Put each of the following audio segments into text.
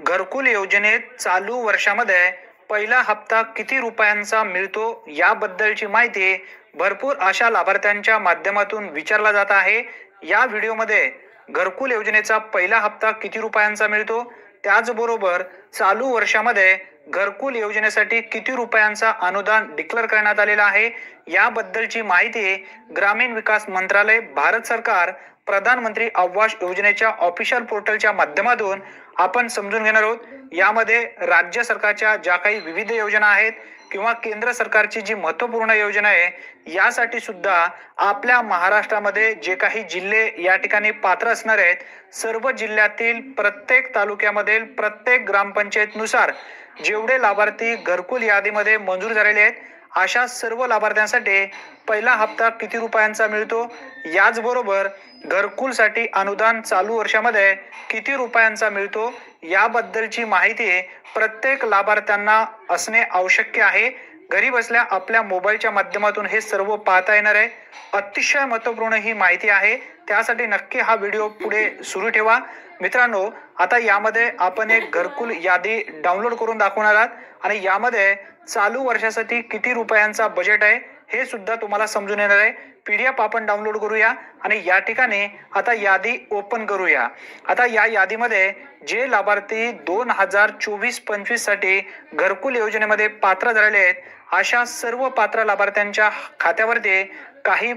घरकुल योजनेत चालू वर्षामध्ये पहिला हप्ता किती रुपयांचा मिळतो याबद्दलची माहिती भरपूर अशा लाभार्थ्यांच्या माध्यमातून विचारला जात आहे। या व्हिडिओमध्ये घरकुल योजनेचा पहिला हप्ता किती रुपयांचा मिळतो, त्याचबरोबर चालू वर्षामध्ये घरकुल योजनेसाठी किती रुपयांचा अनुदान डिक्लेअर करण्यात आलेला आहे याबद्दलची माहिती ग्रामीण विकास मंत्रालय, भारत सरकार, प्रधानमंत्री आवास योजनेच्या ऑफिशियल पोर्टलच्या माध्यमातून आपण समजून घेणार आहोत। यामध्ये राज्य सरकारच्या ज्या काही विविध योजना आहेत किंवा केंद्र सरकारची जी महत्त्वपूर्ण योजना आहे यासाठी सुद्धा आपल्या महाराष्ट्रामध्ये जे काही जिल्हे या ठिकाणी पात्र असणार आहेत, सर्व जिल्ह्यातील प्रत्येक तालुक्यामधील प्रत्येक ग्रामपंचायतनुसार जेवढे लाभार्थी घरकुल यादीमध्ये मंजूर झालेले आहेत अशा सर्व लाभार्थ्यांसाठी पहिला हप्ता किती रुपयांचा मिळतो, याचबरोबर घरकुलसाठी अनुदान चालू वर्षामध्ये किती रुपयांचा मिळतो याबद्दलची माहिती प्रत्येक लाभार्थ्यांना असणे आवश्यक आहे। घरी बसल्या आपल्या मोबाईलच्या माध्यमातून हे सर्व पाहता येणार आहे। अतिशय महत्त्वपूर्ण ही माहिती आहे, त्यासाठी नक्की हा व्हिडिओ पुढे सुरू ठेवा। मित्रांनो, आता यामध्ये आपण एक घरकुल यादी डाउनलोड करून दाखवणार आहात आणि यामध्ये चालू वर्षासाठी किती रुपयांचा बजेट आहे हे सुद्धा तुम्हाला समजून येणार आहे। PDF आपण डाउनलोड करूया आणि या ठिकाणी आता यादी ओपन करूया। आता या यादीमध्ये जे लाभार्थी 2024-25 साठी घरकुल योजनेमध्ये पात्र झालेले आहेत अशा सर्व पात्र लाभार्थ्यांच्या खात्यावरती काही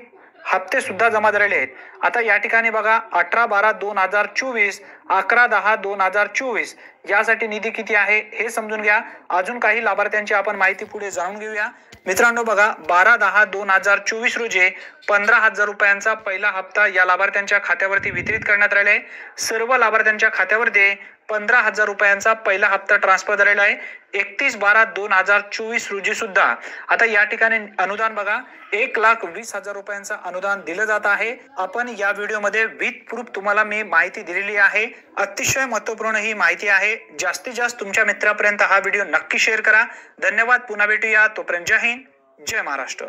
हप्ते सुद्धा जमा झालेले आहेत। आता या ठिकाणी बघा 18/12/2024, 11/10/2024 यासाठी निधी किती आहे हे समजून घ्या। अजून काही लाभार्थ्यांची आपण माहिती पुढे जाणून घेऊया। मित्रांनो बघा, 12/10/2024 रोजी 15,000 रुपयांचा पहिला हप्ता या लाभार्थ्यांच्या खात्यावरती वितरित करण्यात आलेला आहे। सर्व लाभार्थ्यांच्या खात्यावरती 15,000 रुपयांचा पहिला हप्ता ट्रान्सफर झालेला आहे 31/12/2024 रोजी सुद्धा। आता या ठिकाणी अनुदान बघा, 1,20,000 रुपयांचा अनुदान दिलं जात आहे। आपण या व्हिडिओमध्ये विथ प्रूफ तुम्हाला मी माहिती दिलेली आहे। अतिशय महत्त्वपूर्ण ही माहिती आहे। जास्तीत जास्त तुमच्या मित्रांपर्यंत हा व्हिडिओ नक्की शेअर करा। धन्यवाद, पुन्हा भेटूया, तोपर्यंत जय हिंद, जय महाराष्ट्र।